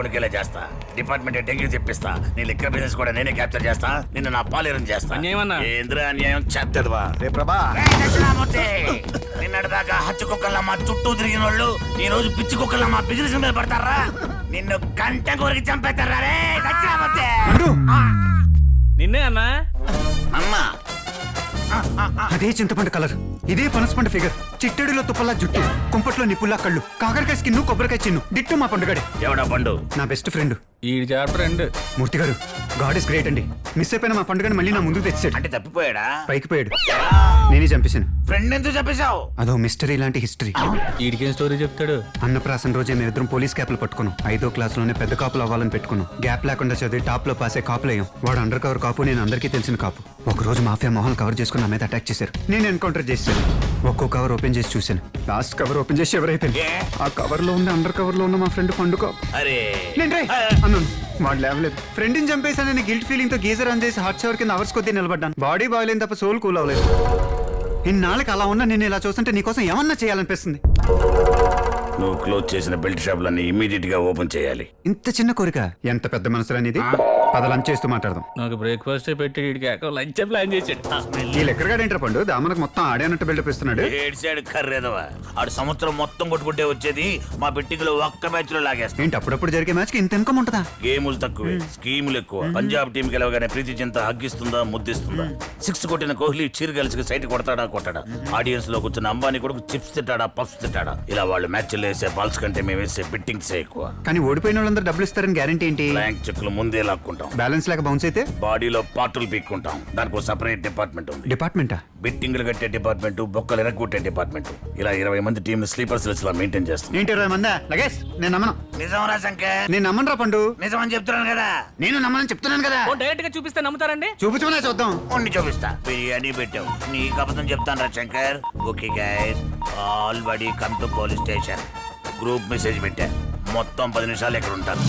ఉనికేలా చేస్తా. Department dengue తెప్పిస్తా. నీ లిక్కర్ బిజినెస్ కూడా నేనే క్యాప్చర్ చేస్తా. నిన్ను నా పాలేరం చేస్తా. ఏంద్ర అన్యాయం చేద్దవా? రే ప్రభా, నిన్నటిదాకా హచ్చు కుక్కల్లా మా చుట్టూ తిరిగిన వాళ్ళు ఈ రోజు పిచ్చి కుక్కల్లా మా బిజినెస్ మీద పడతారా? నిన్ను గంట కొరికి చంపేస్తారా? రే దక్షిణామూర్తి! నిన్నే అన్నా. అమ్మా అదే చింతపండు కలర్, ఇదే పనసపండు ఫిగర్, చిట్టడిలో తుప్పల్లా జుట్టు, కుంపట్లో నిప్పుల్లా కళ్ళు, కాకరకాయ స్కిన్, కొబ్బరికాయ చిన్ను, దిట్టు మా పండుగడే. ఎవడా పండు? నా బెస్ట్ ఫ్రెండ్. ఈ ఫ్రెండ్ మూర్తి గారు, గాడ్ ఇస్ గ్రేట్ అండి. మిస్ అయిపోయిన మా పండుగని మళ్ళీ నా ముందుకు తెచ్చాడు. అంటే తప్పిపోయాడా? పైకి పోయాడు, నేనే చంపేశాను. ఫ్రెండ్ ఎందుకు చంపేశావు? అదో మిస్టరీ లాంటి హిస్టరీ. ఈడికేం స్టోరీ చెప్తాడు. అన్నప్రాసన రోజే మేమిద్దరం పోలీస్ క్యాప్లు పట్టుకున్నాం. 5వ క్లాసులోనే పెద్ద కాపులు అవ్వాలని పెట్టుకున్నాం. గ్యాప్ లేకుండా చదివి టాప్ లో పాసే కాపులయ్యాం. వాడు అండర్ కవర్ కాపు, నేను అందరికీ తెలిసిన కాపు. ఒక రోజు మాఫియా మొహాలు కవర్ చేసుకుని నా మీద అటాక్ చేశారు. నేను ఎన్కౌంటర్ చేశాను. ఒక్కో కవర్ ఓపెన్ చేసి చూశాను. లాస్ట్ కవర్ ఓపెన్ చేసి ఎవరైతే ఆ కవర్ లో ఉంది అండర్ కవర్ లో ఉన్న మా ఫ్రెండ్ పండు కాపు. అరే నేను రే అన్నాను, వాడు లేవలేదు. ఫ్రెండ్ని చంపేశానని గిల్ట్ ఫీలింగ్ తో గీజర్ ఆన్ చేసి హాట్ షవర్ కింద అవర్స్ కొద్దీ నిలబడ్డాను. బాడీ బాగలేదు తప్ప సోల్ కూల్ అవ్వలేదు. ఇన్నాళ్ళకి అలా ఉన్నా నేను ఇలా చూస్తుంటే నీకోసం ఏమన్నా చేయాలనిపిస్తుంది. నువ్వు క్లోజ్ చేసిన బెల్ట్ షాపులన్నీ ఇమీడియట్ గా ఓపెన్ చేయాలి. ఇంత చిన్న కోరిక, ఎంత పెద్ద మనసు అనేది. పద లంచ్ చేస్తూ మాట్లాడదాం. నాకు బ్రేక్ఫాస్ట్ పెట్టి లంచ్ ప్లాన్ చేసాడు. ఈ లెక్కరగాడు ఏంటర్ పండు, దామనకు మొత్తం ఆడేనట్టు బిల్డప్ ఇస్తున్నాడు. ఏడు సైడ్ కర్రేదవా, ఆడు సంవత్సరం మొత్తం కొట్టుకుంటే వచ్చేది మా బెట్టింగ్ లో ఒక్క మ్యాచ్ లో లాగేస్తా. ఏంటి అప్పుడప్పుడు జరిగే మ్యాచ్ కి ఇంత ఇన్కమ్ ఉంటుందా? గేములు తక్కువే, స్కీములు ఎక్కువ. పంజాబ్ టీం గెలవగానే ప్రీతి చింత హగ్గిస్తుందా, ముద్దిస్తుందా? 6 కొట్టిన కోహ్లీ చీర్ గెలిచి సైట్ కొడతాడా కొట్టాడా? ఆడియన్స్ లో కూర్చున్న అంబానీ కొడుకు చిప్స్ తిట్టాడా, పఫ్స్ తిట్టాడా? ఇలా వాళ్ళు మ్యాచ్లు వేసే బాల్స్ కంటే మేము వేసే బెట్టింగ్స్ ఎక్కువ. కానీ ఓడిపోయిన వాళ్ళందరూ డబ్బులు ఇస్తారని గ్యారంటీ ఏంటి? బ్లాంక్ చెక్లు ముందే లాక్కుంటాం. బ్యాలెన్స్ లేక బౌన్స్ అయితే బాడీలో పార్టులు పీక్కుంటాం. దానికి సెపరేట్ డిపార్ట్మెంట్ ఉంది. డిపార్ట్మెంటా? బెట్టింగ్లు కట్టే డిపార్ట్మెంట్, బొక్కలు ఎరగొట్టే డిపార్ట్మెంట్. ఇలా 20 మంది టీం స్లీపర్స్ లా మెయింటైన్ చేస్తాం. ఏంటి 20 మందా? లగేష్ నేను నమ్మను. నిజంరా శంకర్? నేను నమ్మను రా పండు. నిజం అని చెప్తున్నాను కదా. నేను నమ్మని చెప్తున్నాను కదా. డైరెక్ట్ గా చూపిస్తే నమ్ముతారండి? చూపించమన్నా చూద్దాం. ఉండి చూపిస్తా. బిర్యానీ పెట్టావు, నీకు అబద్ధం చెప్తాను రా Shankar. Okay guys, already come to police station. Group message పెట్టా. మొత్తం 10 నిమిషాలు ఎక్కడ ఉంటారు.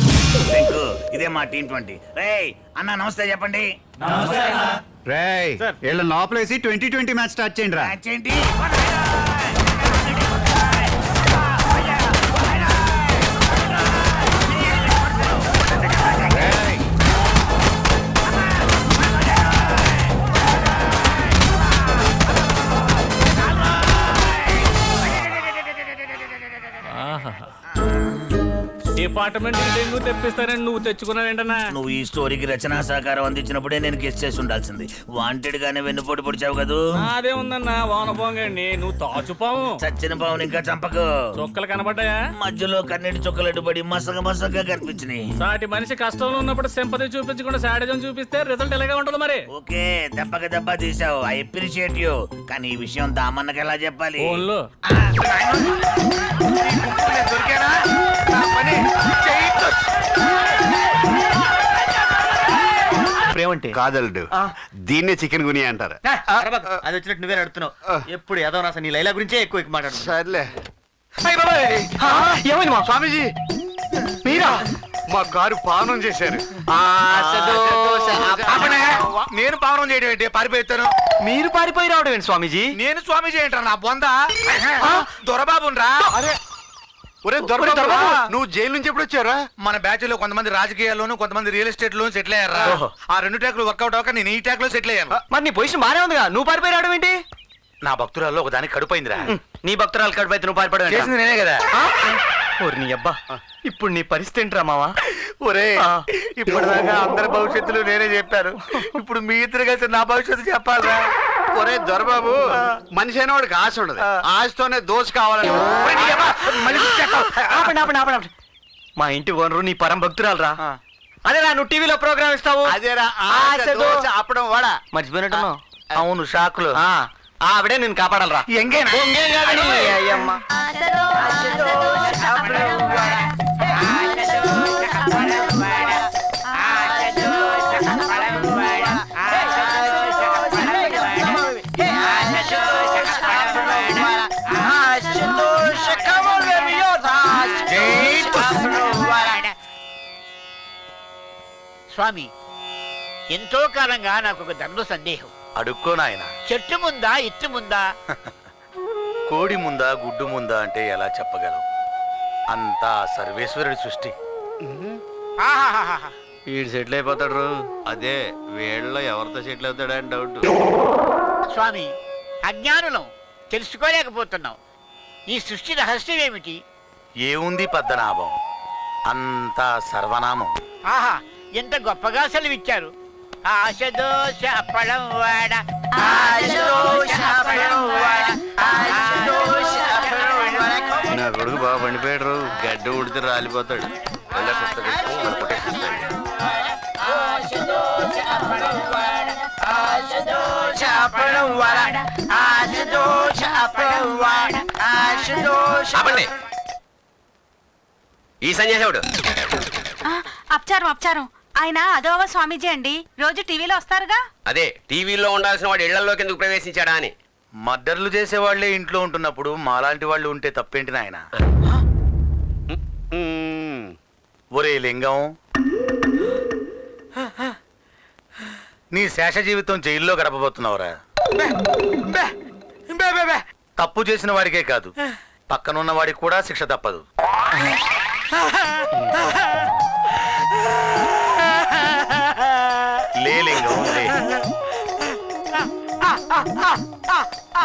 ఇదే మా టీం 20. రేయ్ అన్న నమస్తే చెప్పండి. రేయ్ వీళ్ళ లోపలేసి 2020 మ్యాచ్ స్టార్ట్ చేయండి రా. మ్యాచ్ ఏంటి? డిపార్ట్మెంట్ డెంగ్యూ తెప్పిస్తానని నువ్వు తెచ్చుకున్నావేంటన్నా? నువ్వు ఈ స్టోరీకి రచనా సహకారం అందించినప్పుడే నేను గెస్ట్ చేసి ఉండాల్సింది. వాంటెడ్ గానే వెన్నుపోటు పొడిచావు కదూ. అదే ఉందన్నా, వానపోంగండి. నువ్వు తాచుపావు. చచ్చిన పావుని ఇంకా చంపకు. చుక్కలు కనబడ్డాయా? మధ్యలో కన్నీటి చుక్కలు అడ్డుపడి మసగ మసగ్గా కనిపించినాయి. సాటి మనిషి కష్టంలో ఉన్నప్పుడు సింపతి చూపించకుండా సాడిజం చూపిస్తే రిజల్ట్ ఎలాగే ఉంటుంది మరి? ఓకే, దెబ్బకి దెబ్బ తీసావు. I appreciate you. కానీ ఈ విషయం దామన్నకి ఎలా చెప్పాలి? ఫోన్లో ప్రేమంటే కాదల్డు, దీన్నే చికెన్ గునియా అంటారు. అది వచ్చినట్టు నువ్వే నడుతున్నావు. ఎప్పుడు ఏదో నా నీ లైలా గురించే ఎక్కువ మాట్లాడు. సర్లే. ఏమైంది మా స్వామీజీ, మీరా? మా కారు పావనం చేశారు. నేను పావనం చేయడం ఏంటి? పారిపోతాను. మీరు పారిపోయి రావడం ఏంటి స్వామీజీ? నేను స్వామీజీ ఏంటారు? నా బొంద దొరబాబురా. అరే ఒరే దొరబాబు, నువ్వు జైలు నుంచి ఎప్పుడు వచ్చారా? మన బ్యాచ్ లో కొంతమంది రాజకీయాల్లోను, కొంతమంది రియల్ ఎస్టేట్ లోను సెటిల్ అయ్యారా. ఆ 2 ట్యాక్లు వర్కౌట్ అవ్వక నేను ఈ ట్యాక్ లో సెటిల్ అయ్యాను. మరి నీ పొజిషన్ బానే ఉందిగా, నువ్వు పారిపోయి రావడం ఏంటి? నా భక్తురాల్లో ఒక దానికి కడుపైందిరా. నీ భక్తురాలు కడుపైతే నువ్వు పారిపోవడం చేసింది నేనే కదా. ఓరి నీ అబ్బా, ఇప్పుడు నీ పరిస్థితి ఏంట్రా మావా? ఒరే ఇప్పటిదాకా అందరి భవిష్యత్తులు నేనే చెప్పాను. ఇప్పుడు మీ ఇద్దరు కలిసి నా భవిష్యత్తు చెప్పాలరా. ఒరే దొరబాబు, మనిషి అయిన వాడికి ఆశ ఉండదు. ఆశతోనే దోష కావాలని. మా ఇంటి ఓనరు నీ పరం భక్తురాలు రా. అదేరా నువ్వు టీవీలో ప్రోగ్రామ్ ఇస్తావు. అదేరా అప్పడం వాడా మర్చిపోయినట్టున్నావు. అవును, షాకులు. ఆవిడే నేను కాపాడాలరా. స్వామి, ఎంతో కాలంగా నాకు ఒక దండు సందేహం. అడుక్కో నాయన. చెట్టు ముందా ఇట్టు ముందా? కోడి ముందా గుడ్డు ముందా అంటే ఎలా చెప్పగలం? అంతా సర్వేశ్వరుడి సృష్టి. ఆహాహాహా. వీడు సెటిల్ అయిపోతాడు రో. అదే వీళ్ళలో ఎవరితో సెటిల్ అవుతాడా అని డౌట్. స్వామి, అజ్ఞానులం, తెలుసుకోలేకపోతున్నాం. ఈ సృష్టి రహస్యం ఏమిటి? ఏముంది పద్మనాభం, అంతా సర్వనామం. ఆహా, ఎంత గొప్పగా సెలవిచ్చారు. ఆశదోష అప్పడం వాడ, ఆశదోష అప్పడం వాడ, ఆశదోష అప్పడం వాడ. నా కొడుకు బాగా పండిపోయాడు రో. గడ్డ ఉడితే రాలిపోతాడు. ఎలా పుస్తకం మన కొట్టేసిస్తాడు. ఆశదోష అప్పడం వాడ, ఆశదోష అప్పడం వాడ, ఆశదోష అప్పడం వాడ, ఆశదోష. ఆపండి. ఈ సన్యాసేవుడు అపచారం అపచారం. ఆయన అదోవ స్వామీజీ అండి, రోజు టీవీలో వస్తారుగా. అదే టీవీలో ఉండాల్సిన వాడు ఇళ్లలోకి ఎందుకు ప్రవేశించాడా అని. మర్డర్లు చేసేవాళ్లే ఇంట్లో ఉంటున్నప్పుడు మాలాంటి వాళ్ళు ఉంటే తప్పేంటి నాయన? ఒరే లింగం, నీ శేష జీవితం జైల్లో గడపబోతున్నావురా. తప్పు చేసిన వాడికే కాదు, పక్కనున్న వాడికి కూడా శిక్ష తప్పదు. లే లింగం లే.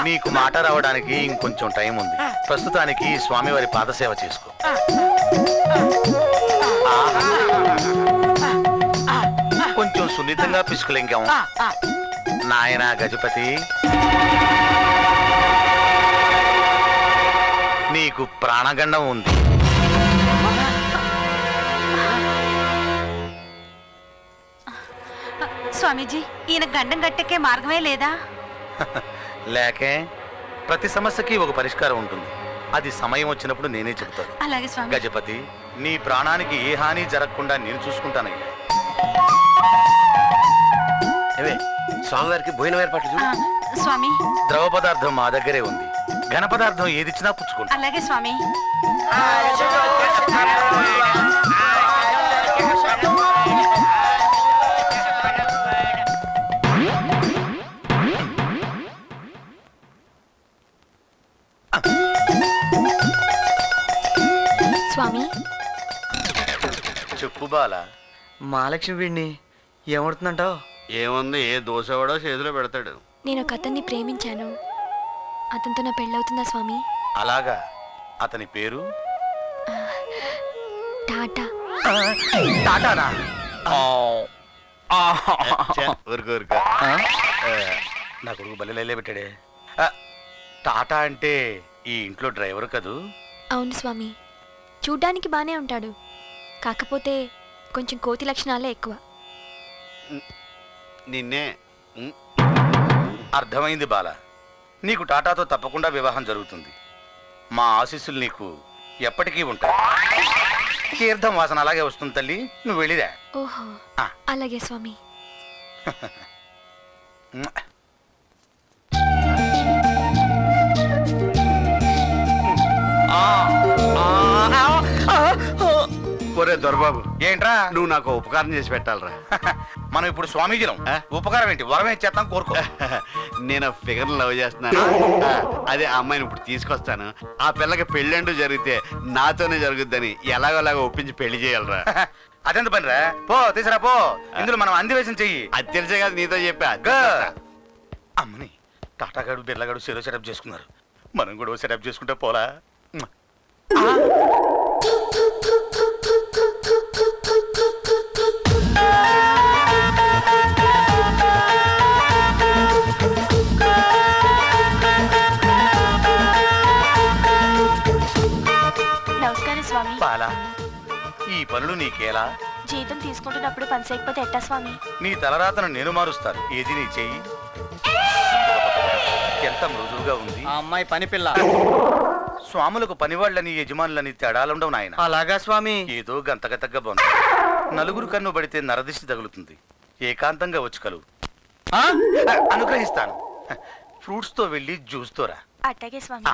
నీకు మాట రావడానికి ఇంకొంచెం టైం ఉంది. ప్రస్తుతానికి స్వామివారి పాదసేవ చేసుకో. కొంచెం సున్నితంగా పిసుకులింగం. నాయనా గజపతి, నీకు ప్రాణగండం ఉంది. స్వామీజీ, ఈయన గండం గట్టెక్కే మార్గమే లేదా? లేకే, ప్రతి సమస్యకి ఒక పరిష్కారం ఉంటుంది. అది సమయం వచ్చినప్పుడు నేనే చెబుతాను. అలాగే స్వామి. గజపతి, నీ ప్రాణానికి ఏ హాని జరగకుండా నేను చూసుకుంటానయ్యా. ఏమే స్వామివారికి భోజనం ఏర్పాట్లు చూడు. స్వామి. ద్రవ పదార్థం మా దగ్గరే ఉంది. ఘన పదార్థం ఏదిచ్చినా పుచ్చుకుంటా. అలాగే స్వామి. స్వామి, చెప్పు బాల. మహాలక్ష్మి వీడిని ఏమవుతుందంటావు? ఏముంది, ఏ దోశవాడో చేతిలో పెడతాడు. నేను ఒక అతన్ని ప్రేమించాను. అతనితో నా పెళ్ళవుతుందా స్వామి? అలాగా, అతని పేరు టాటా. టాటానా? ఊరుకో ఊరుకో. నా కొడుకు బల్లెలే పెట్టాడే. టాటా అంటే ఈ ఇంట్లో డ్రైవర్ కదూ? అవును స్వామి, చూడ్డానికి బానే ఉంటాడు. కాకపోతే కొంచెం కోతి లక్షణాలే ఎక్కువ. నిన్నే. అర్థమైంది బాల, నీకు టాటాతో తప్పకుండా వివాహం జరుగుతుంది. మా ఆశీస్సులు నీకు ఎప్పటికీ ఉంటాయి. తీర్థం వాసన అలాగే వస్తుంది తల్లి, నువ్వు వెళ్ళిరా. ఓహో, అలాగే స్వామి. ఒరే దొరబాబు, ఏంట్రా? నువ్వు నాకు ఉపకారం చేసి పెట్టాలరా. మనం ఇప్పుడు స్వామీజీలం. ఉపకారం ఏంటి, వరం ఏం చేస్తాం కోరుకో. నేను ఫిగర్ లవ్ చేస్తున్నాను. అదే ఆ అమ్మాయిని ఇప్పుడు తీసుకొస్తాను. ఆ పిల్లకి పెళ్ళంటూ జరిగితే నాతోనే జరుగుద్దని ఎలాగోలాగా ఒప్పించి పెళ్లి చేయాలరా. అదెంత పనిరా, పో తీసురా పో. ఇందులో మనం అంది వేసిన చెయ్యి. అది తెలిసే కదా నీతో చెప్పా. అమ్మని టాటాగాడు బిర్లాగాడు సెరో సెటప్ చేసుకున్నారు. మనం కూడా సెటప్ చేసుకుంటే పోలా. నమస్కారం స్వామి. బాలా, ఈ పనులు నీకేలా? జీతం తీసుకుంటున్నప్పుడు పని చేయకపోతే ఎట్టా స్వామి? నీ తలరాతను నేను మారుస్తాను. ఏది నీ చెయ్యి. ఎంత మృదువుగా ఉంది. ఆ అమ్మాయి పని పిల్ల. స్వాములకు పనివాళ్ళని యజమానులని తేడాలుండవు నాయన. అలాగా స్వామి. ఏదో గంతగతగ్గ బాగుంది. నలుగురు కన్ను పడితే నరదిష్టి తగులుతుంది. ఏకాంతంగా వచ్చి కలువు. అనుగ్రహిస్తాను. ఫ్రూట్స్ తో వెళ్ళి జ్యూస్ తో రా. అట్టాగే స్వామి.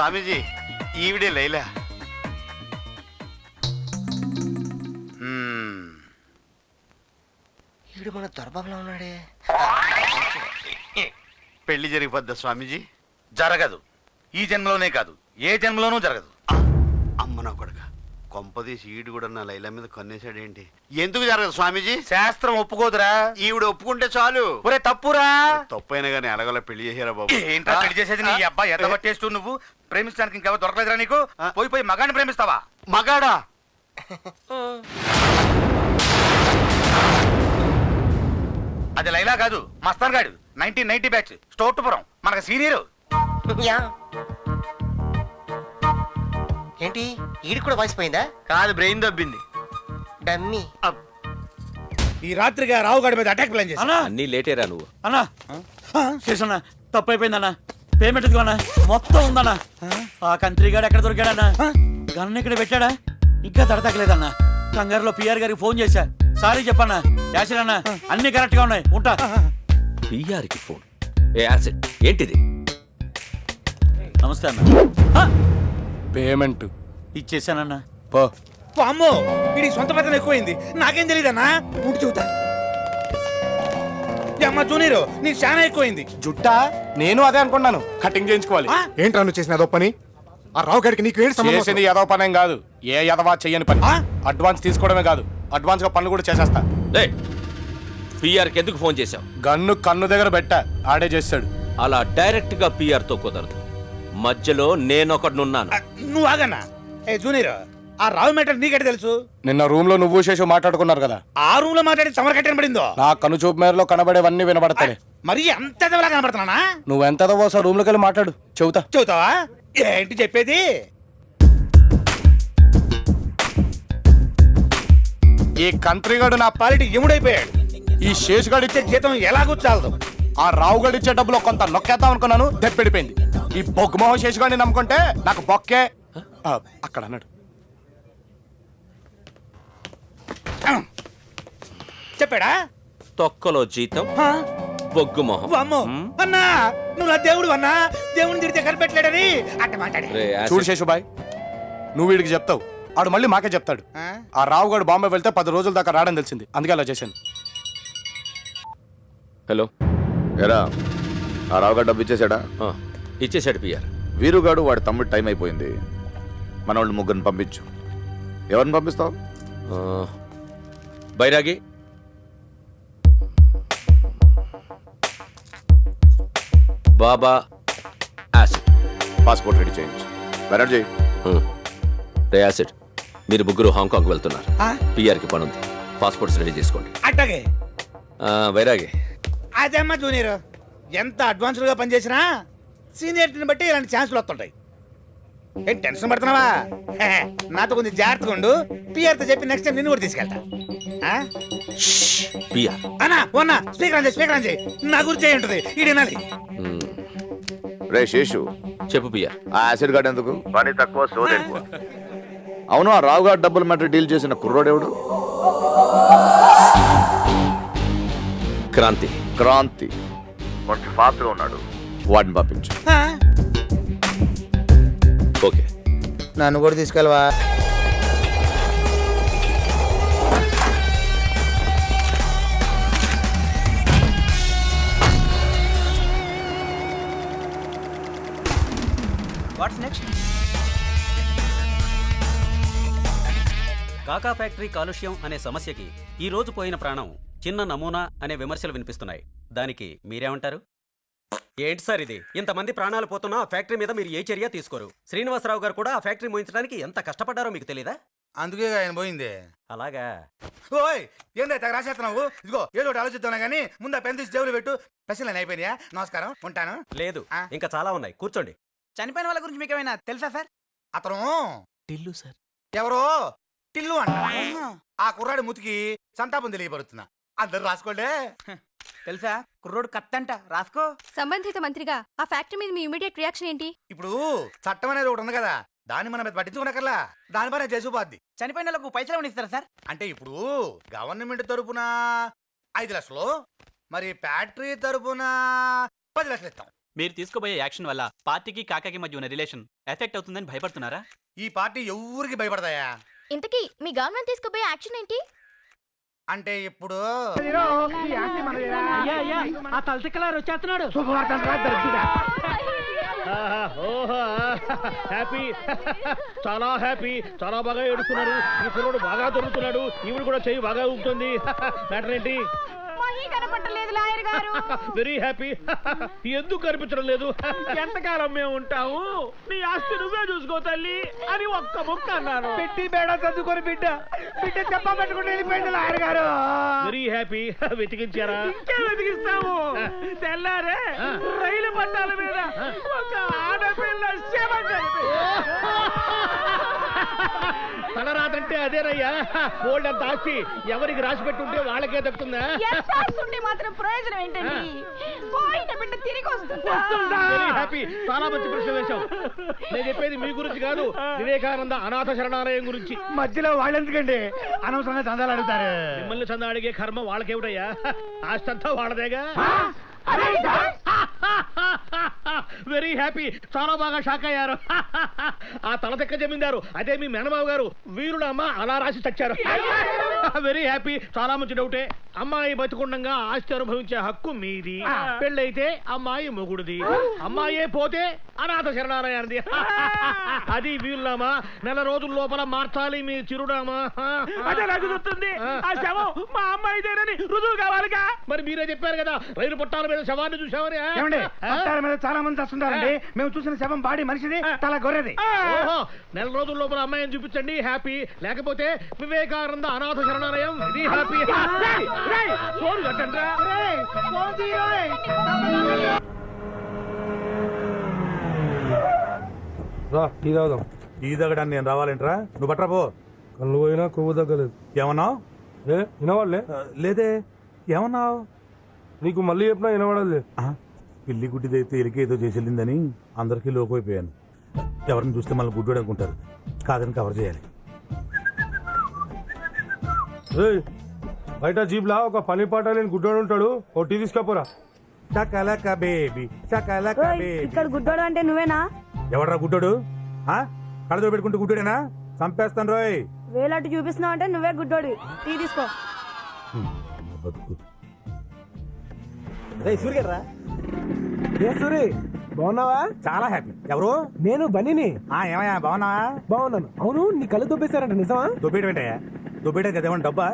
స్వామీజీ ఈవిడే లైలా. ఈడు మన దొరబాబులో ఉన్నాడే. పెళ్లి జరిగిపోద్దా స్వామీజీ? జరగదు. ఈ జన్మలోనే కాదు, ఏ జన్మలోనూ జరగదు. అమ్మ నా కొడుక, కొంపదీసి ఈడు కూడా నా లైలా మీద కొన్నేసాడేంటి? ఎందుకు జరగదు స్వామీజీ? శాస్త్రం ఒప్పుకోదురా. ఈవిడ ఒప్పుకుంటే చాలు. ఒరే తప్పురా. తప్పైనా కానీ ఎలాగోలా పెళ్లి చేశారా బాబు? ఏంట్రా పెళ్లి చేసేది? నీ అబ్బాయి ఎంత పట్టేస్తూ నువ్వు ప్రేమించడానికి ఇంకెవరు దొరకలేదురా నీకు? పోయి పోయి మగాన్ని ప్రేమిస్తావా? మగాడా? అది లైలా కాదు, మస్తాన్ గాడు. 1990 బ్యాచ్, స్టోర్టుపురం, మనకు సీనియర్. ఏంటి ఈడి కూడా వాయిసిపోయిందా? కాదు, బ్రెయిన్ దబ్బింది. డమ్మి. ఈ రాత్రిగా రావుగాడి మీద అటాక్ ప్లాన్ చేసి అన్నీ లేటేరా నువ్వు. అన్నా చేసన్నా తప్పు అయిపోయిందన్నా. పేమెంట్ ఇదిగోనా మొత్తం ఉందన్నా. ఆ కంత్రిగాడు ఎక్కడ దొరికాడన్నా? గన్ను ఇక్కడ పెట్టాడా? ఇంకా తడతకలేదన్నా. కంగారులో పిఆర్ గారికి ఫోన్ చేశా. సారీ చెప్పన్నా. యాసిడ్ అన్నా అన్ని కరెక్ట్ గా ఉన్నాయి. ఉంటా. పిఆర్కి ఫోన్. ఏ యాసిడ్ ఏంటిది? నమస్తే అన్న. పేమెంట్ ఇచ్చేసానన్నా. అమ్మో, ఇది సొంత పెద్దలు ఎక్కువైంది. నాకేం తెలియదన్నా. ఉండి చూతా. అమ్మ జూనియర్, నీ చాలా ఎక్కువైంది. జుట్టా? నేను అదే అనుకున్నాను. కటింగ్ చేయించుకోవాలి. ఏంట్రా నువ్వు చేసిన అదో పని? ఆ రావు గారికి నీకు ఏంటి సంబంధం? చేసింది ఏదో పనేం కాదు, ఏ ఎదవా చెయ్యని పని. అడ్వాన్స్ తీసుకోవడమే కాదు, అడ్వాన్స్ గా పనులు కూడా చేసేస్తా. పిఆర్కి ఎందుకు ఫోన్ చేశావు? గన్ను కన్ను దగ్గర పెట్టా, ఆడే చేస్తాడు. అలా డైరెక్ట్ గా పిఆర్ తో కుదరదు. మధ్యలో నేనొకడున్నాను. నువ్వు ఆగన్నా. ఏ జూనియర్, ఆ రావు మ్యాటర్ నీకెట తెలుసు? నిన్న రూమ్ లో నువ్వు శేషు మాట్లాడుకున్నారు కదా. ఆ రూమ్ లో మాట్లాడి సమర్ కట్టెన పడిందో? నా కను చూపు మేరలో కనబడేవన్నీ వినబడతాయి. మరి ఎంత ఎదవలా కనబడుతున్నానా? నువ్వెంత ఎదవోసా రూమ్ లోకి వెళ్ళి మాట్లాడు, చెబుతా. చెబుతావా? ఏంటి చెప్పేది? ఈ కంత్రిగాడు నా పాలిటి ఎముడైపోయాడు. ఈ శేషుగాడు ఇచ్చే జీతం ఎలాగూ చాలదు. ఆ రావుగాడు ఇచ్చే డబ్బులో కొంత నొక్కేద్దాం అనుకున్నాను, తెప్పెడిపోయింది. ఈ బొగ్గుమోహన్ శేషుగాడిని నమ్ముకుంటే నాకు బొక్కే. అక్కడ అన్నాడు. చెప్పాడా? తొక్కలో జీతం, బొగ్గు మొహం. అమ్మో అన్నా, నువ్వు నా దేవుడు అన్నా. దేవుడిని తిడితే కనిపెట్టలేడని అట్ట మాట్లాడి. చూడు శేషుబాయ్, నువ్వు వీడికి చెప్తావు, ఆడు మళ్ళీ మాకే చెప్తాడు. ఆ రావుగాడు బాంబే వెళ్తే 10 రోజుల దాకా రావడం తెలిసింది, అందుకే అలా చేశాను. హలో, ఎరా ఆ రావుగాడు డబ్బు ఇచ్చేసాడా? ఇచ్చేసాడు పిఆర్. వీరుగాడు వాడి తమ్ముడు టైం అయిపోయింది. మన వాళ్ళు ముగ్గురిని పంపించు. ఎవరిని పంపిస్తావు? బైరాగి, బాబా, యాసిడ్. పాస్పోర్ట్ రెడీ చేయించు. బెనర్జీ, రే యాసిడ్, మీరు ముగ్గురు హాంకాంగ్ వెళ్తున్నారు. పిఆర్కి పని ఉంది, పాస్పోర్ట్స్ రెడీ చేసుకోండి. అట్టగే బైరాగి. అదేమ్మా జూనియర్, ఎంత అడ్వాన్స్డ్ గా పనిచేసినా సీనియర్ని బట్టి ఇలాంటి ఛాన్సులు వస్తుంటాయి. ఏం టెన్షన్ పడుతున్నావా? నాతో కొంచెం జాగ్రత్తగా ఉండు. పిఆర్తో చెప్పి నెక్స్ట్ టైం నిన్ను కూడా తీసుకెళ్తా. పిఆర్ అన్నా ఓన్నా, స్పీకర్ అంజయ్, స్పీకర్ అంజయ్, నా గురించి అయి ఉంటుంది. ఈడనాలి. రే శేషు, చెప్పు పిఆర్. ఆ యాసిడ్ గార్డ్ ఎందుకు? పని తక్కువ, సోది ఎక్కువ. అవును, ఆ రావుగాడు డబ్బుల మ్యాటర్ డీల్ చేసిన కుర్రోడెవడు? క్రాంతి. క్రాంతి కొంచెం ఫాస్ట్ గా ఉన్నాడు, వాడిని పంపించు. ఓకే. నన్ను కూడా తీసుకెళ్ళవా? What's next? కాకా ఫ్యాక్టరీ కాలుష్యం అనే సమస్యకి ఈ రోజు పోయిన ప్రాణం చిన్న నమూనా అనే విమర్శలు వినిపిస్తున్నాయి. దానికి మీరేమంటారు? ఏంటి సార్ ఇది? ఇంతమంది ప్రాణాలు పోతున్నా ఆ ఫ్యాక్టరీ మీద మీరు ఏ చర్య తీసుకోరు. శ్రీనివాసరావు గారు కూడా ఆ ఫ్యాక్టరీ మోయించడానికి ఎంత కష్టపడ్డారో మీకు తెలీదా? అందుకే ఆయన పోయింది. అలాగా? ఓయ్, ఏంటో తెగ రాసేస్తున్నావు? ఇదిగో ఏదో ఒకటి ఆలోచిస్తున్నా కానీ ముందు ఆ పెన్ తీసి జేబులో పెట్టు. ప్రశ్నలు అయిపోయినాయా? నమస్కారం, ఉంటాను. లేదు, ఇంకా చాలా ఉన్నాయి. కూర్చోండి. చనిపోయిన వాళ్ళ గురించి మీకు ఏమైనా తెలుసా సార్? అతను టిల్లు సార్. ఎవరో టిల్లు అంట. ఆ కుర్రాడి ముతికి సంతాపం తెలియపరుస్తున్నా. అందరు రాసుకోండి. తెలుసా? కుర్రోడు కత్తంట, రాసుకో. సంబంధిత మంత్రిగా ఆ ఫ్యాక్టరీ మీద మీ ఇమీడియట్ రియాక్షన్ ఏంటి? ఇప్పుడు చట్టం అనేది ఒకటి ఉంది కదా, దాన్ని మనం పట్టించుకోనక్కర్లా. దానిపైన చేసుపాద్ది. చనిపోయిన వాళ్ళకు పైసలు ఏమైనా ఇస్తారా సార్? అంటే ఇప్పుడు గవర్నమెంట్ తరపున 5 లక్షలు, మరి ఫ్యాక్టరీ తరపున 10 లక్షలు ఇస్తాం. మీరు తీసుకోబోయే యాక్షన్ వల్ల పార్టీకి కాకాకి మధ్య ఉన్న రిలేషన్ ఎఫెక్ట్ అవుతుందని భయపడుతున్నారా? ఈ పార్టీ ఎవరికి భయపడతాయా? ఇంతకీ మీ గవర్నమెంట్ తీసుకోబోయే యాక్షన్ ఏంటి? అంటే ఇప్పుడు ఆ తలతిక్కలారు వచ్చేస్తున్నాడు. హ్యాపీ, చాలా హ్యాపీ, చాలా బాగా ఏడుస్తున్నాడు. ఈ కుర్రోడు బాగా దొరుకుతున్నాడు. ఈవిడ కూడా చెయ్యి బాగా ఊపుతుంది. మ్యాటర్ ఏంటి? Very happy. ఎందుకు కనిపించడం లేదు? ఎంతకాలం మేము ఉంటాము? నీ ఆస్తి నువ్వే చూసుకో తల్లి అని ఒక్క ముక్క అన్నాను. పెట్టి బేడ చదువుకొని బిడ్డ చెప్ప పెట్టుకుని వెళ్ళిపోయింది లాయర్ గారు. Very happy. వెతికించారా? ఇంకే వెతికిస్తాము. తెల్లారే రైలు పట్టాల మీద ఒక ఆడపిల్ల శవం తలరాదంటే అదేనయ్యా. ఓల్డ్ అంత ఆస్తి ఎవరికి రాసి పెట్టుంటే వాళ్ళకే దక్కుతుందా? మాత్రం ప్రయోజనం ఏంటండి? పోయిన బిడ్డ తిరిగి వస్తుందా? Very happy. చాలా మంచి ప్రశ్న వేశాం. నేను చెప్పేది మీ గురించి కాదు, వివేకానంద అనాథ శరణాలయం గురించి. మధ్యలో వాళ్ళెందుకండి అనవసరంగా చందాలు అడుగుతారు? మిమ్మల్ని చందా అడిగే కర్మ వాళ్ళకేమిటయ్యా? ఆస్తి అంతా వాళ్ళదేగా. Very happy. చాలా బాగా షాక్ అయ్యారు. ఆ తలదెక్క జమీందారు అదే మీ మేనబాబు గారు వీరుడు అమ్మ అలా రాసి చచ్చారు. Very happy. చాలా మంచి డౌటే. అమ్మాయి బతుకుండగా ఆస్తి అనుభవించే హక్కు మీది. పెళ్ళైతే అమ్మాయి మొగుడుది. అమ్మాయే పోతే అనాథ శరణాలయానిది. అది వీలునామా. నెల రోజుల లోపల మార్చాలి మీ చిరునామా. అదే నాకు గుర్తుంది. ఆ శవం మా అమ్మాయిదేనని రుజువు కావాలిగా. మరి మీరే చెప్పారు కదా రైలు పట్టాల మీద శవాన్ని చూసామని. చాలా మంది వస్తుంటారండి. మేము చూసిన శవం బాడీ మనిషిది, తల గొర్రెది. ఓహో, నెల రోజుల లోపల అమ్మాయిని చూపించండి హ్యాపీ. లేకపోతే వివేకానంద అనాథ శరణాలయం ఇది హ్యాపీ. టీ తాగుదాం. టీ తగ్గడానికి నేను రావాలంటరా? నువ్వు బట్రా పో. కళ్ళు పోయినా కొవ్వు తగ్గలేదు. ఏమన్నావు? వినవాళ్ళే లేదే. ఏమన్నావు? నీకు మళ్ళీ చెప్పినా వినవాడలే. పిల్లి గుడ్డిదైతే ఎలికి ఏదో చేసి వెళ్ళిందని అందరికీ లోకైపోయాను. ఎవరిని చూస్తే మళ్ళీ గుడ్డు అనుకుంటారు. కాదని కవర్ చేయాలి. బయట జీప్లా ఒక పని పాట లేని గుడ్డోడు ఉంటాడు. ఓ టీ తీసుకపోరా. చకలక బేబీ, చకలక బేబీ. ఇక్కడ గుడ్డోడు అంటే నువ్వేనా? ఎవడరా గుడ్డోడు? కడతో పెట్టుకుంటే గుడ్డోడేనా? చంపేస్తాను రోయ్. వేలట్టు చూపిస్తున్నావు అంటే నువ్వే గుడ్డోడు. టీ తీసుకో. బతుకు. సూర్యరా సూరి బాగున్నావా? చాలా హ్యాపీ. ఎవరు? నేను బన్నీని. ఏమయ్యా బాగున్నావా? బాగున్నాను. అవును నీ కళ్ళు దొబ్బేశారంట నిజమా? దొబ్బేటేంటయ్యా? దొబ్బేటే కదా ఏమన్నా డబ్బా?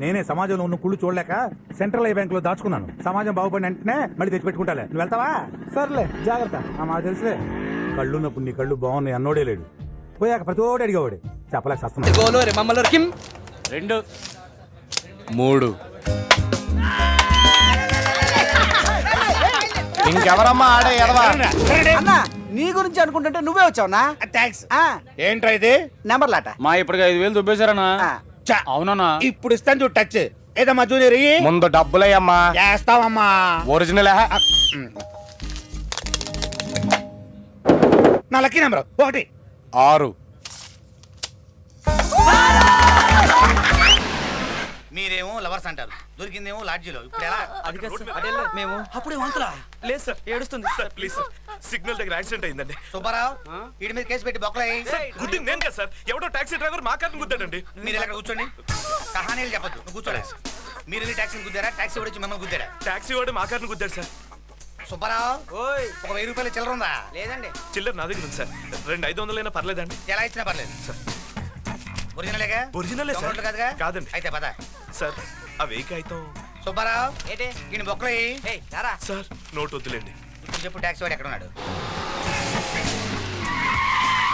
నేనే సమాజంలో ఉన్న కుళ్ళు చూడలేక సెంట్రల్ ఐ బ్యాంక్ లో దాచుకున్నాను. సమాజం బాగుపడిన వెంటనే మళ్ళీ తెచ్చి పెట్టుకుంటాలే. నువ్వు వెళ్తావా? సర్లే జాగ్రత్త. మాకు తెలుసులే. కళ్ళున్నప్పుడు నీ కళ్ళు బాగున్నాయి అన్నోడే లేడు. పోయాక ప్రతి ఓడి అడిగేవాడు. చెప్పలేక సస్తున్నా. 2 3 ఇంకెవరమ్మా ఆడే ఎడవా? అన్నా నీ గురించి అనుకుంటుంటే నువ్వే వచ్చావునా? థ్యాంక్స్. ఏంట్రా ఇది? నెంబర్ లాట మా ఇప్పటికి 5,000 దుబ్బేశారనా? అవునన్నా. ఇప్పుడు ఇస్తాను చూడు టచ్. ఏదమ్మా జూనియర్ ముందు డబ్బులయ్యమ్మా. చేస్తావమ్మా. ఒరిజినల్ నా లక్కీ నెంబర్ 1 6. మీరేమో లవర్స్ అంటారు, దొరికిందేమో లాడ్జీలో. ఇప్పుడు ఎలా? మేము అప్పుడే వంతులా లేదు సార్, ఏడుస్తుంది సార్. ప్లీజ్ సార్, సిగ్నల్ దగ్గర యాక్సిడెంట్ అయిందండి. సుబ్బారావు వీడి మీద కేసు పెట్టి బొక్కలయ్యి. గుద్దింది నేను కదా సార్, ఎవడో టాక్సీ డ్రైవర్ మా కార్ని గుద్దాడండి. మీరు ఇలా కూర్చోండి, కహానీలు చెప్పొద్దు. నువ్వు కూర్చోలే. మీరు వెళ్ళి టాక్సీని గుద్దారా? టాక్సీ వాడు వచ్చి మిమ్మల్ని గుద్దాడా? టాక్సీ వాడు మా కార్ని గుద్దాడు సార్. సుబ్బారావు ఒక 1000 రూపాయలు చిల్లర ఉందా? లేదండి. చిల్లర నా దగ్గర ఉంది సార్. 2,500 పర్లేదండి? ఎలా ఇచ్చినా పర్లేదు సార్. ఒరిజినలేగా? ఒరిజినలే సార్. కాదుగా? కాదండి. అయితే పద సార్ ఆ వెయ్యి అయితే. సుబ్బారావు ఏంటి ఈయన బొక్కలయ్యి. రారా సార్ నోట్ వద్దులేండి. ఇప్పుడు చెప్పు టాక్సీ వాడు ఎక్కడ ఉన్నాడు?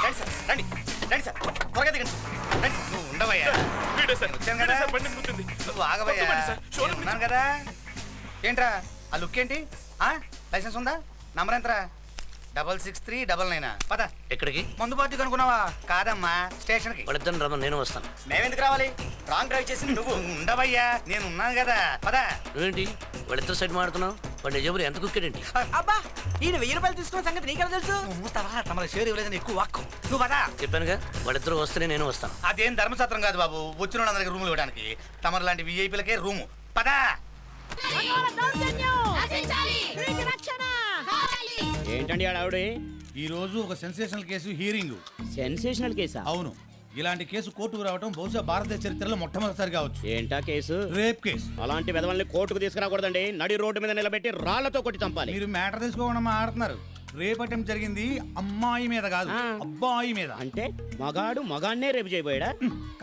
రండి సార్, రండి రండి సార్, త్వరగా దిగండి సార్. రండి సార్. నువ్వు ఉండవయ్యా. వీడే సార్, వచ్చాను వీడే కదా. సార్, బండి గుద్దింది. నువ్వు ఆగవయ్యా. కొత్త బండి సార్, షోరూమ్ నేను ఉన్నాను కదా. ఏంట్రా ఆ లుక్ ఏంటి? లైసెన్స్ ఉందా? నంబర్ ఎంతరా? 6639. పద. ఎక్కడికి? మందు పార్టీ కనుక్కున్నావా? కాదమ్మా, స్టేషన్ కి. వాళ్ళిద్దరు రమ్మ, నేను వస్తాను. మేమెందుకు రావాలి? రాంగ్ డ్రైవ్ చేసింది నువ్వు. ఉండవయ్యా, నేను ఉన్నాను కదా. పద. నువ్వేంటి వాళ్ళిద్దరు సైడ్ మాడుతున్నావు? వాడి నిజాబులు ఎంత కుక్కాడేంటి? అబ్బా, ఈయన 1000 రూపాయలు తీసుకున్న సంగతి నీకెలా తెలుసు? తమ షేర్ ఇవ్వలేదని ఎక్కువ వాక్కు. నువ్వు పద. చెప్పానుగా వాళ్ళిద్దరు వస్తేనే నేను వస్తాను. అదేం ధర్మసత్రం కాదు బాబు, వచ్చిన వాళ్ళందరికీ రూములు ఇవ్వడానికి. తమరు లాంటి విఐపీలకే రూము. పద. ఏంటండి ఆవిడ ఈ రోజు ఒక సెన్సేషనల్ కేసు హీరింగ్. సెన్సేషనల్ కేసా? అవును, ఇలాంటి కేసు కోర్టుకు రావడం బహుశా భారతదేశ చరిత్రలో మొట్టమొదటిసారి కావచ్చు. ఏంటా కేసు? Rape case. అలాంటి విధవల్ని కోర్టుకు తీసుకురాకూడదండి. నడి రోడ్డు మీద నిలబెట్టి రాళ్లతో కొట్టి చంపాలి. మీరు మ్యాటర్ తెలుసుకోకుండా ఆడుతున్నారు. రేప్ అటెంప్ట్ జరిగింది అమ్మాయి మీద కాదు, అబ్బాయి మీద. అంటే మగాడు మగాన్నే రేపు చేయబోయాడా?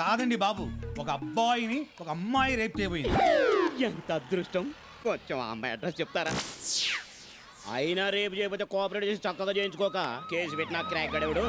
కాదండి బాబు, ఒక అబ్బాయిని ఒక అమ్మాయి రేప్ చేయబోయింది. ఎంత అదృష్టం. కొంచెం ఆ అమ్మాయి అడ్రస్ చెప్తారా? అయినా రేపు చేయకపోతే కోఆపరేట్ చేసి చక్కగా చేయించుకోక కేసు పెట్టినా క్రాక్ అడేవాడు.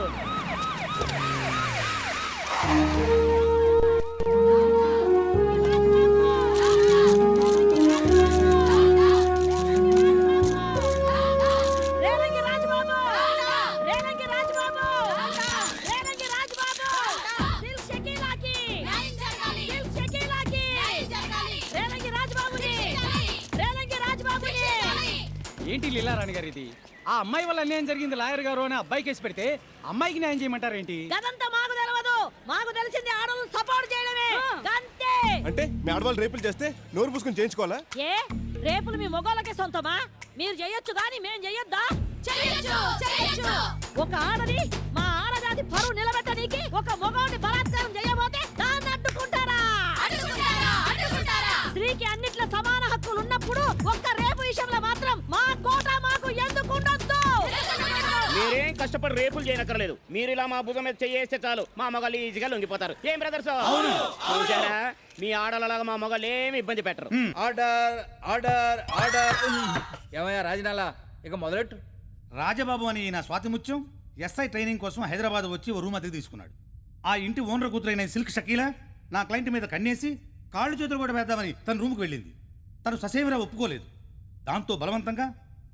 ఏంటి లీలారాణి గారు ఇది? ఆ అమ్మాయి వల్ల అన్యాయం జరిగింది లాయర్ గారు అని అబ్బాయి కేసు పెడితే అమ్మాయికి న్యాయం చేయమంటారు ఏంటి? గదంతా మాకు తెలియదు. మాకు తెలిసింది ఆడవాళ్ళని సపోర్ట్ చేయడమే. అంతే. అంటే మీ ఆడవాళ్ళు రేపులు చేస్తే నోరు పూసుకొని చేయించుకోవాలా? ఏ రేపులు మీ మొగోళ్ళకే సొంతమా? మీరు చేయొచ్చు గాని మేం చెయ్యొద్దా? చెయ్యొచ్చు. ఒక ఆడది మా ఆడజాతి పరువు నిలబెట్టడానికి ఒక మొగోడిని బలాత్కారం చేయబోతే దాన్ని అడ్డుకుంటారా? స్త్రీకి అన్నిట్లో సమాన హక్కులు ఉన్నప్పుడు ఒక్క రేపు విషయంలో మాత్రం మా కోట మాకు ఎందుకు ఉండొద్దు? మీరేం కష్టపడి రేపులు చేయనక్కర్లేదు. మీరు ఇలా మా భుజం మీద చేస్తే చాలు మా మొగలు ఈజీగా లొంగిపోతారు. ఏం బ్రదర్స్? చూసారా, మీ ఆడలలాగా మా మొగలు ఏమి ఇబ్బంది పెట్టరు. Order order order. ఏమయ్యా రాజనాలా, ఇక మొదలెట్టు. రాజబాబు అని నా స్వాతి ముత్యం ఎస్ఐ ట్రైనింగ్ కోసం హైదరాబాద్ వచ్చి ఓ రూమ్ అద్దెకు తీసుకున్నాడు. ఆ ఇంటి ఓనర్ కూతురైన సిల్క్ షకీలా నా క్లయింట్ మీద కన్నేసి కాళ్ళు చేతులు కూడా వేద్దామని తన రూమ్కి వెళ్ళింది. తను ససేమిరా ఒప్పుకోలేదు. దాంతో బలవంతంగా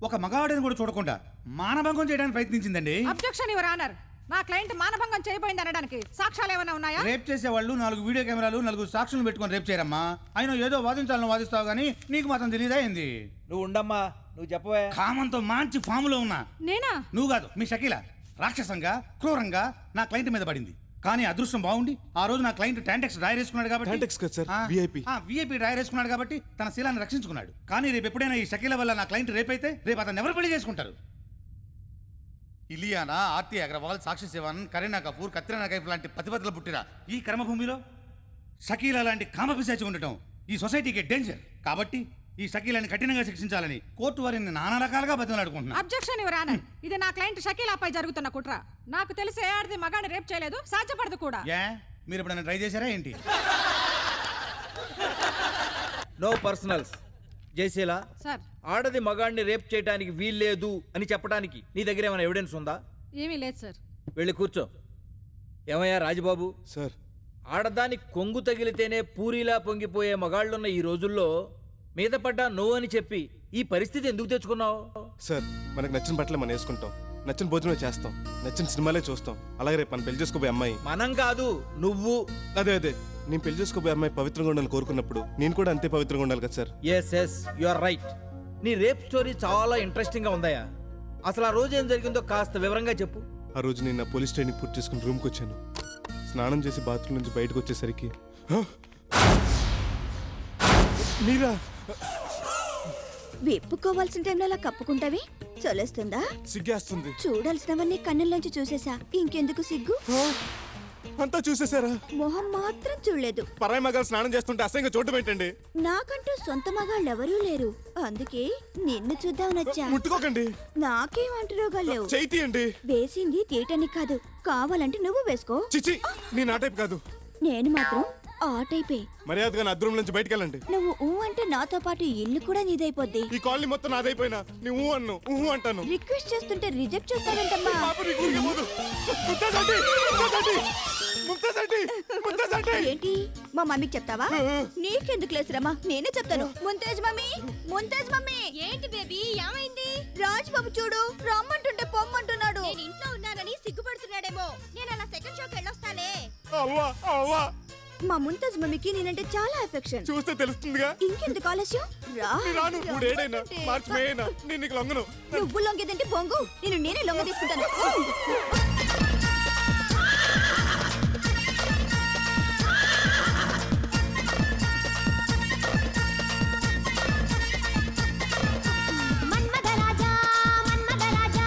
ఒక మగాడిని కూడా చూడకుండా మానభంగం చేయడానికి ప్రయత్నించిందండి. Objection your honour. నా క్లయింట్ మానభంగం చేయబోయింది అనడానికి సాక్ష్యాలు ఏమైనా ఉన్నాయా? రేప్ చేసేవాళ్ళు 4 వీడియో కెమెరాలు 4 సాక్షులను పెట్టుకొని రేప్ చేయరమ్మా. ఆయన ఏదో వాదించాలని వాదిస్తావు గానీ నీకు మాత్రం తెలియదా ఏంది? నువ్వు ఉండమ్మా, నువ్వు చెప్పవే. కామంతో మంచి ఫాములో ఉన్నా నేనా? నువ్వు కాదు, మీ షకీలా రాక్షసంగా క్రూరంగా నా క్లయింట్ మీద పడింది. కానీ అదృష్టం బాగుండి ఆ రోజు నా క్లయింట్ టాంటెక్స్ డ్రైర్ వేసుకున్నాడు కాబట్టి విఐపి డ్రైర్ వేసుకున్నాడు కాబట్టి తన శీలాన్ని రక్షించుకున్నాడు. కానీ రేపు ఎప్పుడైనా ఈ షకీల వల్ల నా క్లయింట్ రేప్ అయితే రేపు అతను ఎవరు పెళ్లి చేసుకుంటారు? ఇలియానా, ఆర్తి అగర్వాల్, సాక్షి శివన్, కరీనా కపూర్, కత్రినా కైఫ్ లాంటి పతిపతులు పుట్టిన ఈ కర్మభూమిలో షకీలా లాంటి కామపిశాచి ఉండటం ఈ సొసైటీకి డేంజర్. కాబట్టి ఈ షకీలాని కఠినంగా శిక్షించాలని కోర్టు వారిని నానా రకాలుగా బతిమలాడుకుంటున్నా. Objection your honour. ఇది నా క్లయింట్ షకీలాపై జరుగుతున్న కుట్ర. నాకు తెలిసి ఏ ఆడది మగాడిని రేప్ చేయలేదు, సాధ్యపడదు కూడా. మీరు ఎప్పుడైనా ట్రై చేశారా ఏంటి? No personals. జయశీల, సార్, ఆడది మగాడిని రేప్ చేయడానికి వీల్లేదు అని చెప్పడానికి నీ దగ్గర ఏమైనా ఎవిడెన్స్ ఉందా? ఏమీ లేదు సార్. వెళ్ళి కూర్చో. ఏమయ్యా రాజబాబు సార్, ఆడదాని కొంగు తగిలితేనే పూరిలా పొంగిపోయే మగాళ్ళున్న ఈ రోజుల్లో మీద పడ్డా నో అని చెప్పి ఈ పరిస్థితి ఎందుకు తెచ్చుకున్నావు? సార్, మనకు నచ్చిన బట్టలు మనం వేసుకుంటాం, నచ్చిన భోజనం చేస్తాం, నచ్చిన సినిమాలే చూస్తాం. అలాగే రేపు మనం పెళ్లి చేసుకోబోయే అమ్మాయి మనం కాదు, నువ్వు. అదే నేను పెళ్లి చేసుకోబోయే అమ్మాయి పవిత్రంగా ఉండాలని కోరుకున్నప్పుడు నేను కూడా అంతే పవిత్రంగా ఉండాలి కదా sir. Yes you are right. నీ రేప్ స్టోరీ చాలా ఇంట్రెస్టింగ్ గా ఉందయ్యా. అసలు ఆ రోజు ఏం జరిగిందో కాస్త వివరంగా చెప్పు. ఆ రోజు నేను నా పోలీస్ ట్రైనింగ్ పూర్తి చేసుకుని రూమ్కి వచ్చాను. స్నానం చేసి బాత్రూమ్ నుంచి బయటకు వచ్చేసరికి మీరా విప్పుకోవాల్సిన టైంలో అలా కప్పుకుంటావి చలేస్తుందా? సిగ్గేస్తుంది. చూడాల్సినవన్నీ కన్నుల్లోంచి చూసేసా, ఇంకెందుకు సిగ్గు? అంతా చూసేశారా? మొహం మాత్రం చూడలేదు. పరాయి మగాలు స్నానం చేస్తుంటే అసహ్యంగా చోటు పెట్టండి. నాకంటూ సొంత మగాళ్ళెవరూ లేరు, అందుకే నిన్ను చూద్దామనొచ్చా. ముట్టుకోకండి. నాకేం అంటురోగాలు లేవు. చేయి తీయండి. వేసింది తీయటానికి కాదు, కావాలంటే నువ్వు వేసుకో. చిచి, నీ నా టైప్ కాదు. నేను మాత్రం ఆ టైపే. మర్యాదగా నా అద్దరం నుంచి బయటికి వెళ్ళండి. నువ్వు ఊ అంటే నాతో పాటు ఇల్లు కూడా నీదైపోద్ది. ఈ కాలనీ మొత్తం నాదైపోయినా నువ్వు ఊ అన్ను ఊహు అంటాను. రిక్వెస్ట్ చేస్తుంటే రిజెక్ట్ చేస్తావేంటమ్మా? ఏంటి మా మమ్మీకి చెప్తావా? నీకెందుకు లేసురమ్మా, నేనే చెప్తాను. ముంతేజ్ మమ్మీ, ముంతేజ్ మమ్మీ. ఏంటి బేబీ, ఏమైంది? రాజ్బాబు చూడు, రమ్మంటుంటే పొమ్మంటున్నాడు. నేను ఇంట్లో ఉన్నానని సిగ్గుపడుతున్నాడేమో. నేను అలా సెకండ్ షోకి వెళ్ళొస్తానే. మా ముంతాజ్ మమ్మీకి నేనంటే చాలా ఎఫెక్షన్. చూస్తే తెలుస్తుందిగా. ఇంకెందుకు ఆలస్యం? రాను. మూడేడైనా మార్చి మేయనా నేను నీకు లొంగను. నువ్వు లొంగేదంటే బొంగు, నేనే లొంగ తీసుకుంటాను. మన్మథరాజా, మన్మథరాజా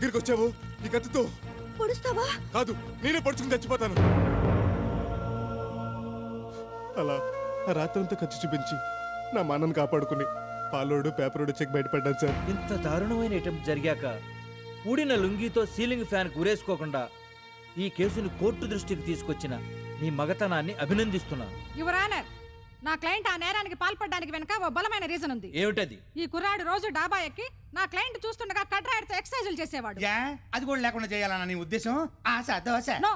దగ్గరికి వచ్చావు ఈ కత్తితో పొడుస్తావా? కాదు, నేనే పడుచుకుని చచ్చిపోతాను. అలా ఆ రాత్రంతా ఖర్చు చూపించి నా మానను కాపాడుకుని పాలోడు పేపరోడు చెక్ బయటపడ్డాను సార్. ఇంత దారుణమైన అటెంప్ట్ జరిగాక ఊడిన లుంగీతో సీలింగ్ ఫ్యాన్ గురేసుకోకుండా ఈ కేసుని కోర్టు దృష్టికి తీసుకొచ్చిన నీ మగతనాన్ని అభినందిస్తున్నాను. యువర్ ఆనర్, నా క్లయింట్ ఆ నేరానికి పాల్పడడానికి వెనక ఓ బలమైన రీజన్ ఉంది. ఏమిటది? ఈ కుర్రాడు రోజు డాబా ఎక్కి నా క్లయింట్ చూస్తుండగా కట్రాయిడ్తో ఎక్సర్సైజులు చేసేవాడు. అది కూడా లేకుండా చేయాలన్న నీ ఉద్దేశం? ఆశ దోశ. నో,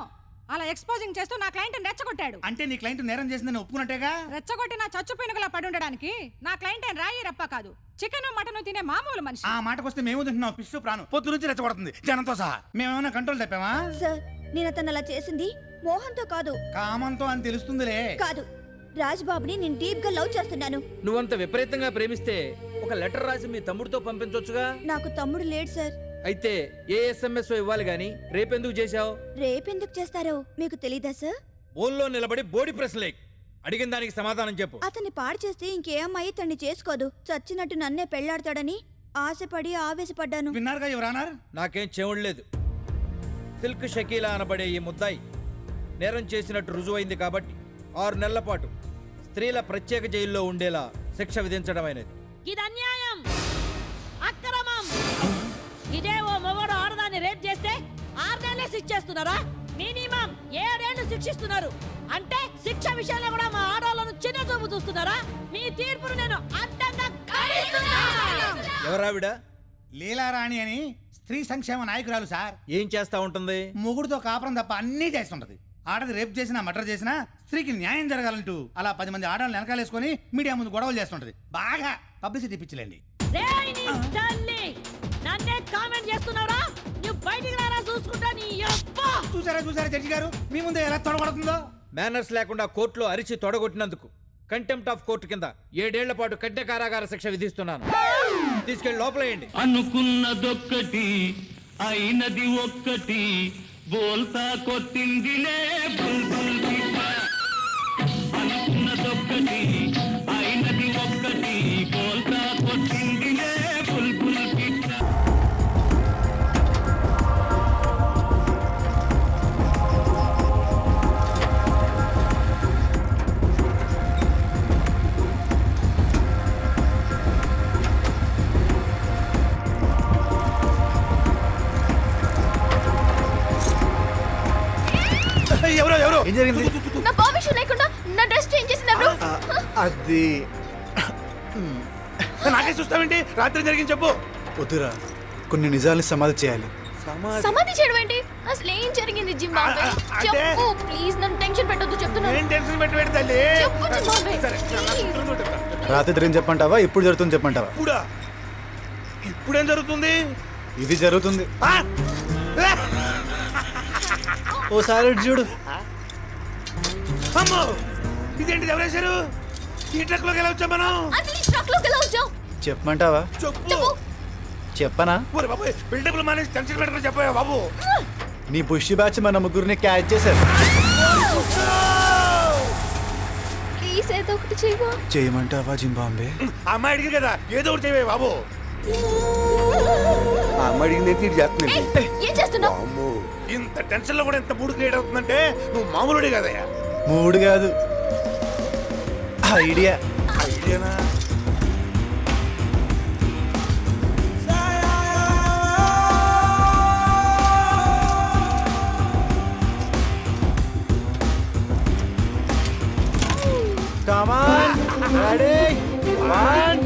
అలా ఎక్స్పోజింగ్ చేస్తూ నా క్లయింట్ రెచ్చగొట్టాడు. అంటే నీ క్లయింట్ నేరం చేసిందని ఒప్పుకున్నట్టేగా? రెచ్చగొట్టి నా చచ్చు పీనుగలా పడి ఉండడానికి నా క్లయింట్ ఏం రాయి రప్ప కాదు, చికెన్ మటన్ తినే మామూలు మనిషి. ఆ మాటకొస్తే మేము తింటున్నాం ఫిష్ ప్రాణం పొద్దు నుంచి రెచ్చగొడుతుంది జనంతో సహా. మేమేమైనా కంట్రోల్ తప్పామా? సార్, నేను అతను అలా చేసింది మోహన్తో కాదు. కామంతో అని తెలుస్తుందిలే. కాదు, రాజ్బాబుని నేను డీప్ గా లవ్ చేస్తున్నాను. నువ్వంత విపరీతంగా ప్రేమిస్తే ఒక లెటర్ రాసి మీ తమ్ముడితో పంపించొచ్చుగా. నాకు తమ్ముడు లేడు సార్. అయితే ఏ SMS ఇవ్వాలి గాని రేపెందుకు చేశావు? రేపెందుకు చేస్తారో మీకు తెలీదా సార్? బోన్లో నిలబడి బోడి ప్రశ్నలే అడిగిన దానికి సమాధానం చెప్పు. అతన్ని పాడు చేస్తే ఇంకే అమ్మాయి తన్ని చేసుకోదు. చచ్చినట్టు నన్నే పెళ్లాడతాడని ఆశపడి ఆవేశపడ్డాను. విన్నారుగా యువరానర్? నాకేం చెవుడలేదు. సిల్క్ షకీలా అనబడే ఈ ముద్దాయి నేరం చేసినట్టు రుజువైంది కాబట్టి 6 నెలల పాటు స్త్రీల ప్రత్యేక జైల్లో ఉండేలా శిక్ష విధించడమైనది. ఇది అన్యాయం, అక్రమం. ఇదే ఓ మొగడు ఆడదాన్ని రేప్ చేస్తే 6 నెలలే శిక్షిస్తున్నారా? మినిమం 7 ఏళ్లు శిక్షిస్తున్నారు. అంటే శిక్ష విషయంలో కూడా మా ఆడవాళ్ళను చిన్న చూపు చూస్తున్నారా? మీ తీర్పును నేను అడ్డంగా ఖండిస్తున్నాను. ఎవరావిడ? లీలారాణి అని స్త్రీ సంక్షేమ నాయకురాలు సార్. ఏం చేస్తా ఉంటుంది? మొగుడుతో కాపురం తప్ప అన్నీ చేస్తుంటది. ఆడది రేప్ చేసినా మర్డర్ చేసినా స్త్రీకి న్యాయం జరగాలంటూ అలా 10 మంది ఆడవాళ్ళని వెనకాలేసుకొని మీడియా ముందు గొడవలు చేస్తుంటది. బాగా పబ్లిసిటీ పిచ్చిలేండి. రేయ్ నీ తల్లి, నన్నే కామెంట్ చేస్తున్నారా? నువ్వు బయటికి రారా చూసుకుంటా. నీ యబ్బా. చూసారా జడ్జి గారు మీ ముందే ఎలా తొడగొడుతుందో? మేనర్స్ లేకుండా కోర్టులో అరిచి తొడగొట్టినందుకు కంటెంప్ట్ ఆఫ్ కోర్టు కింద 7 ఏళ్ల పాటు కఠిన కారాగార శిక్ష విధిస్తున్నాను. తీసుకెళ్లి లోపలేయండి. అనుకున్నదొక్కటి అయినది ఒక్కటి బోల్తా కొట్టిందిలే బుల్బుల్ పిట్ట. అనుకున్నదొక్కటి అయినది ఒక్కటి బోల్తా కొట్టిందిలే బుల్బుల్ పిట్ట. ఎవరో ఏం జరిగింది? నా పర్మిషన్ లేకుండా నా డ్రెస్ చేంజ్ చేసింది ఎవరు? అది నాకే చూస్తావేంటి? రాత్రి జరిగింది చెప్పు. వద్దురా, కొన్ని నిజాలు సమాధి చేయాలి. సమాధి చేయడం ఏంటి? అసలు ఏం జరిగింది జింబాబే? చెప్పు ప్లీజ్, నన్ను టెన్షన్ పెట్టొద్దు చెప్తున్నాను. ఏం టెన్షన్ పెట్టి తల్లి? చెప్పు జింబాబే. రాత్రి జరిగింది చెప్పంటావా, ఇప్పుడు జరుగుతుంది చెప్పంటావా? ఇప్పుడేం జరుగుతుంది? ఇది జరుగుతుంది. ఓసారి చూడు. అమ్మో, ఇదేంటి ఎవరేశారు? ఈ ట్రక్ లోకి ఎలా వచ్చాం మనం? అసలు ఈ ట్రక్ లోకి ఎలా వచ్చావు? చెప్పమంటావా? చెప్పు. చెప్పనా? ఒరే బాబు, బిల్డప్లు మానేసి టెన్షన్ పెట్టడం చెప్పావా బాబు? నీ బుషి బ్యాచ్ మన ముగ్గురిని క్యాచ్ చేశారు. ప్లీజ్ ఏదో ఒకటి చేయవా? చేయమంటావా జింబాంబే? ఆ అమ్మాయి అడిగింది కదా, ఏదో ఒకటి చేయవే బాబు. ఆ అమ్మాయి అడిగింది చేస్తుంది. ఏం చేస్తున్నావు? ఇంత టెన్షన్ లో కూడా ఎంత మూడు క్రియేట్ అవుతుందంటే నువ్వు మామూలుడి కదయ్యా. మూడు కాదు, ఐడియా. ఐడియానా? Come on, ready? 1,